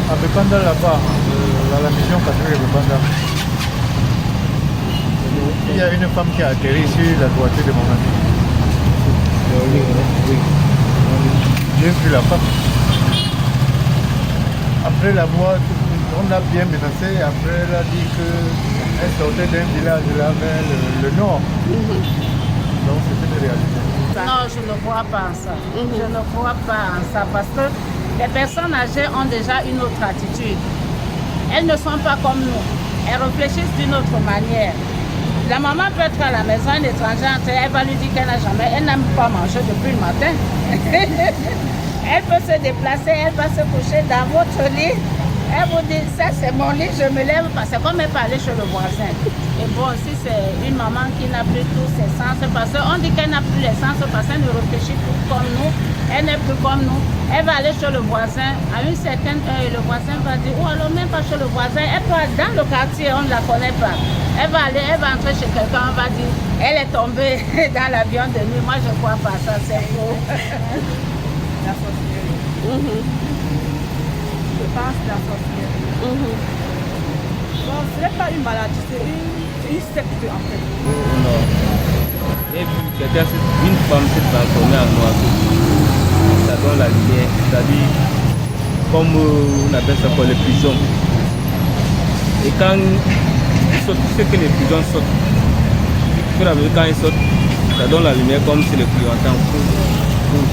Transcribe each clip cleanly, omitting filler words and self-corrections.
À Bepanda là-bas, à la mission catholique de Bepanda. Il y a une femme qui a atterri sur la toiture de mon ami. Oui. J'ai vu la femme. Après la voix, on a bien menacé. Après, elle a dit qu'elle sortait d'un village là vers le nord. Donc c'était une réalité. Non, je ne crois pas en ça. Je ne crois pas en ça parce que les personnes âgées ont déjà une autre attitude. Elles ne sont pas comme nous. Elles réfléchissent d'une autre manière. La maman peut être à la maison, une étrangère, elle va lui dire qu'elle n'aime pas manger depuis le matin. Elle peut se déplacer, elle va se coucher dans votre lit. Elle vous dit, ça c'est mon lit, je me lève pas. C'est comme elle peut aller chez le voisin. Et bon, si c'est une maman qui n'a plus tous ses sens, parce qu'on dit qu'elle n'a plus les sens, parce qu'elle ne réfléchit plus comme nous, elle n'est plus comme nous. Elle va aller chez le voisin, à une certaine heure, et le voisin va dire, ou alors même pas chez le voisin, elle peut aller dans le quartier, on ne la connaît pas. Elle va aller, elle va entrer chez quelqu'un, on va dire, elle est tombée dans l'avion de nuit. Moi, je ne crois pas ça, c'est faux. La sorcellerie. Je pense la sorcellerie. Bon, ce n'est pas une maladie, c'est une secte en fait. Non. J'ai vu quelqu'un, une femme s'est transformée en noir. Ça donne la lumière, c'est-à-dire comme on appelle ça pour les pigeons. Et quand ils sautent, tu sais que les pigeons sautent. Quand ils sautent, ça donne la lumière comme si les clientants pour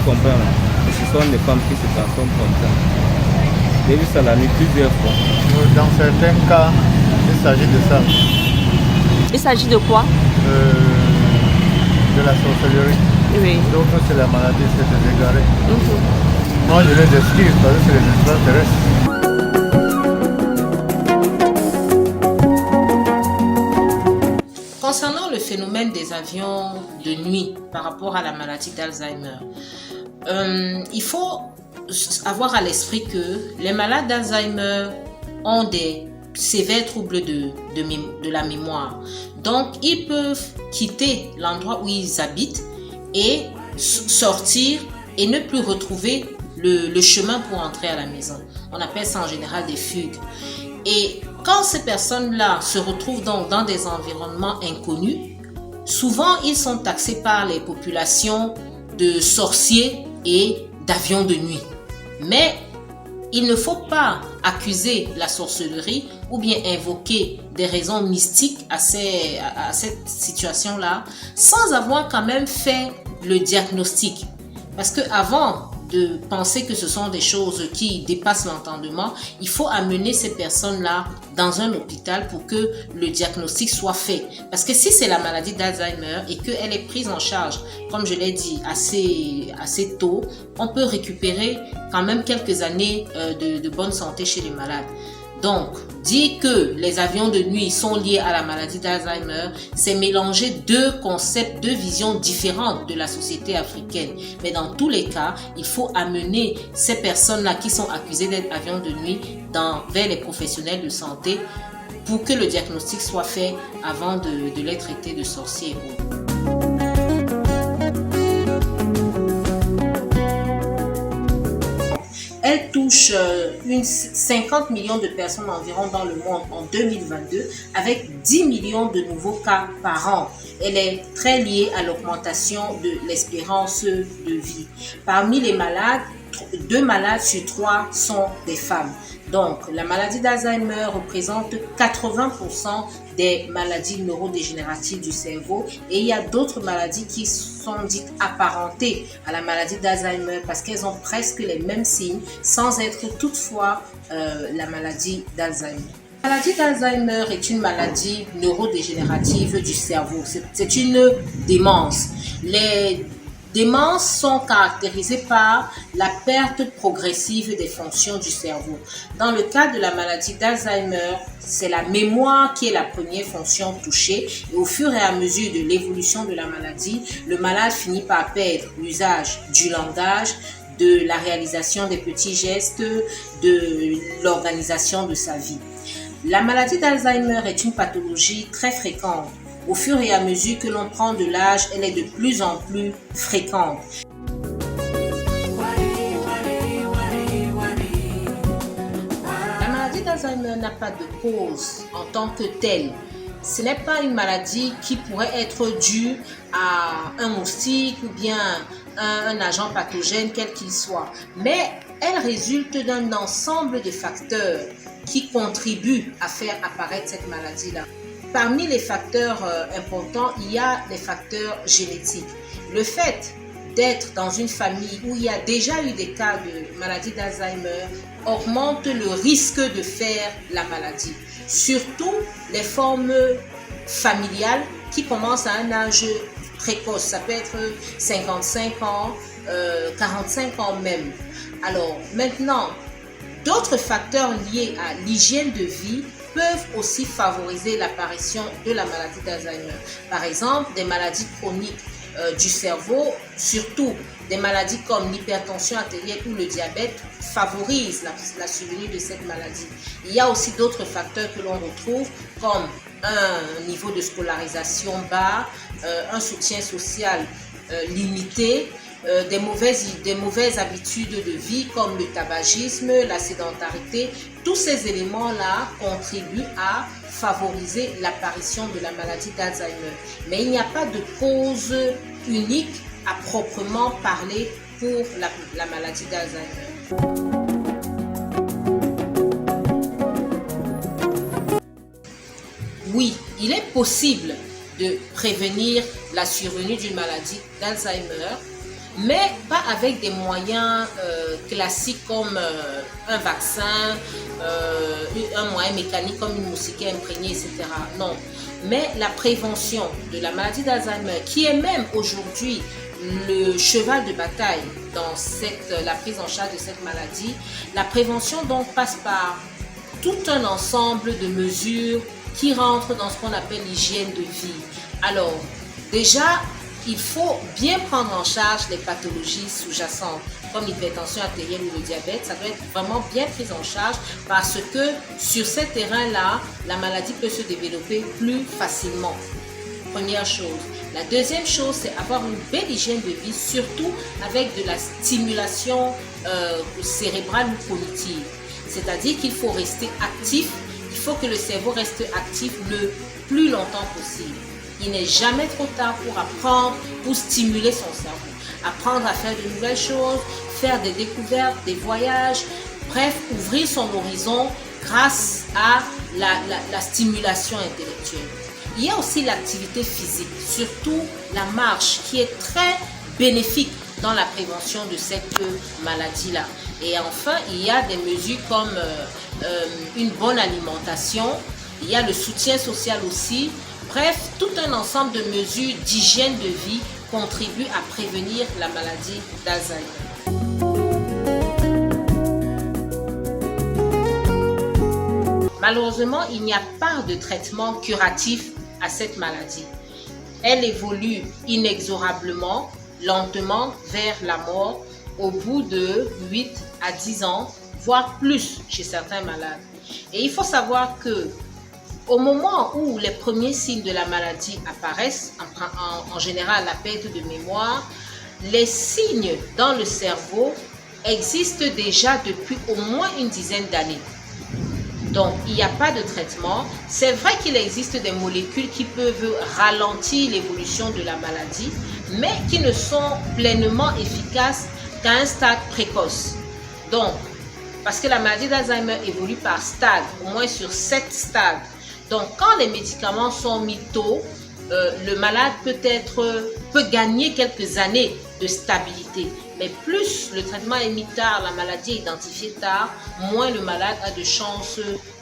comprendre. Et ce sont les femmes qui se transforment comme ça. J'ai vu ça la nuit plusieurs fois. Dans certains cas, il s'agit de ça. Il s'agit de quoi? De la sorcellerie. Oui. D'autres, c'est la maladie, c'est des égarés. Moi, je les excuse parce que c'est les extraterrestres. Concernant le phénomène des avions de nuit par rapport à la maladie d'Alzheimer, il faut avoir à l'esprit que les malades d'Alzheimer ont des sévères troubles de la mémoire. Donc, ils peuvent quitter l'endroit où ils habitent et sortir et ne plus retrouver le chemin pour entrer à la maison. On appelle ça en général des fugues. Et quand ces personnes-là se retrouvent donc dans des environnements inconnus, souvent ils sont taxés par les populations de sorciers et d'avions de nuit. Mais il ne faut pas accuser la sorcellerie ou bien invoquer des raisons mystiques à cette situation-là sans avoir quand même fait le diagnostic. Parce qu'avant de penser que ce sont des choses qui dépassent l'entendement, il faut amener ces personnes-là dans un hôpital pour que le diagnostic soit fait. Parce que si c'est la maladie d'Alzheimer et qu'elle est prise en charge, comme je l'ai dit, assez tôt, on peut récupérer quand même quelques années de bonne santé chez les malades. Donc, dire que les avions de nuit sont liés à la maladie d'Alzheimer, c'est mélanger deux concepts, deux visions différentes de la société africaine. Mais dans tous les cas, il faut amener ces personnes-là qui sont accusées d'être avions de nuit vers les professionnels de santé pour que le diagnostic soit fait avant de les traiter de sorciers. Elle touche 50 millions de personnes environ dans le monde en 2022 avec 10 millions de nouveaux cas par an. Elle est très liée à l'augmentation de l'espérance de vie. Parmi les malades, 2 malades sur 3 sont des femmes. Donc, la maladie d'Alzheimer représente 80% des maladies neurodégénératives du cerveau et il y a d'autres maladies qui sont dites apparentées à la maladie d'Alzheimer parce qu'elles ont presque les mêmes signes sans être toutefois la maladie d'Alzheimer. La maladie d'Alzheimer est une maladie neurodégénérative du cerveau. C'est une démence. Les démences sont caractérisées par la perte progressive des fonctions du cerveau. Dans le cas de la maladie d'Alzheimer, c'est la mémoire qui est la première fonction touchée et au fur et à mesure de l'évolution de la maladie, le malade finit par perdre l'usage du langage, de la réalisation des petits gestes, de l'organisation de sa vie. La maladie d'Alzheimer est une pathologie très fréquente. Au fur et à mesure que l'on prend de l'âge, elle est de plus en plus fréquente. d'Alzheimer n'a pas de cause en tant que telle. Ce n'est pas une maladie qui pourrait être due à un moustique ou bien un agent pathogène quel qu'il soit. Mais elle résulte d'un ensemble de facteurs qui contribuent à faire apparaître cette maladie-là. Parmi les facteurs importants, il y a les facteurs génétiques. Le fait d'être dans une famille où il y a déjà eu des cas de maladie d'Alzheimer augmente le risque de faire la maladie. Surtout les formes familiales qui commencent à un âge précoce. Ça peut être 55 ans, 45 ans même. Alors maintenant, d'autres facteurs liés à l'hygiène de vie peuvent aussi favoriser l'apparition de la maladie d'Alzheimer. Par exemple, des maladies chroniques du cerveau, surtout des maladies comme l'hypertension artérielle ou le diabète, favorisent la survenue de cette maladie. Il y a aussi d'autres facteurs que l'on retrouve comme un niveau de scolarisation bas, un soutien social limité, des mauvaises habitudes de vie comme le tabagisme, la sédentarité. Tous ces éléments-là contribuent à favoriser l'apparition de la maladie d'Alzheimer. Mais il n'y a pas de cause unique à proprement parler pour la maladie d'Alzheimer. Oui, il est possible de prévenir la survenue d'une maladie d'Alzheimer, mais pas avec des moyens classiques comme un vaccin, un moyen mécanique comme une moustiquaire imprégnée, etc. Non, mais la prévention de la maladie d'Alzheimer, qui est même aujourd'hui le cheval de bataille dans la prise en charge de cette maladie, la prévention donc passe par tout un ensemble de mesures qui rentrent dans ce qu'on appelle l'hygiène de vie. Alors, déjà, il faut bien prendre en charge les pathologies sous-jacentes, comme l'hypertension artérielle ou le diabète. Ça doit être vraiment bien pris en charge parce que sur ces terrains-là, la maladie peut se développer plus facilement. Première chose. La deuxième chose, c'est avoir une belle hygiène de vie, surtout avec de la stimulation cérébrale ou cognitive. C'est-à-dire qu'il faut rester actif, il faut que le cerveau reste actif le plus longtemps possible. Il n'est jamais trop tard pour apprendre, pour stimuler son cerveau. Apprendre à faire de nouvelles choses, faire des découvertes, des voyages, bref, ouvrir son horizon grâce à la stimulation intellectuelle. Il y a aussi l'activité physique, surtout la marche, qui est très bénéfique dans la prévention de cette maladie-là. Et enfin, il y a des mesures comme une bonne alimentation, il y a le soutien social aussi. Bref, tout un ensemble de mesures d'hygiène de vie contribuent à prévenir la maladie d'Alzheimer. Malheureusement, il n'y a pas de traitement curatif à cette maladie. Elle évolue inexorablement, lentement vers la mort au bout de 8 à 10 ans, voire plus chez certains malades. Et il faut savoir que au moment où les premiers signes de la maladie apparaissent, en général la perte de mémoire, les signes dans le cerveau existent déjà depuis au moins une dizaine d'années. Donc, il n'y a pas de traitement. C'est vrai qu'il existe des molécules qui peuvent ralentir l'évolution de la maladie, mais qui ne sont pleinement efficaces qu'à un stade précoce. Donc, parce que la maladie d'Alzheimer évolue par stade, au moins sur 7 stades. Donc, quand les médicaments sont mis tôt, le malade peut gagner quelques années de stabilité. Mais plus le traitement est mis tard, la maladie est identifiée tard, moins le malade a de chances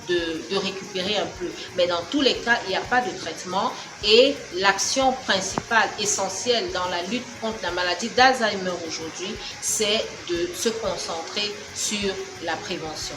de récupérer un peu. Mais dans tous les cas, il n'y a pas de traitement et l'action principale, essentielle dans la lutte contre la maladie d'Alzheimer aujourd'hui, c'est de se concentrer sur la prévention.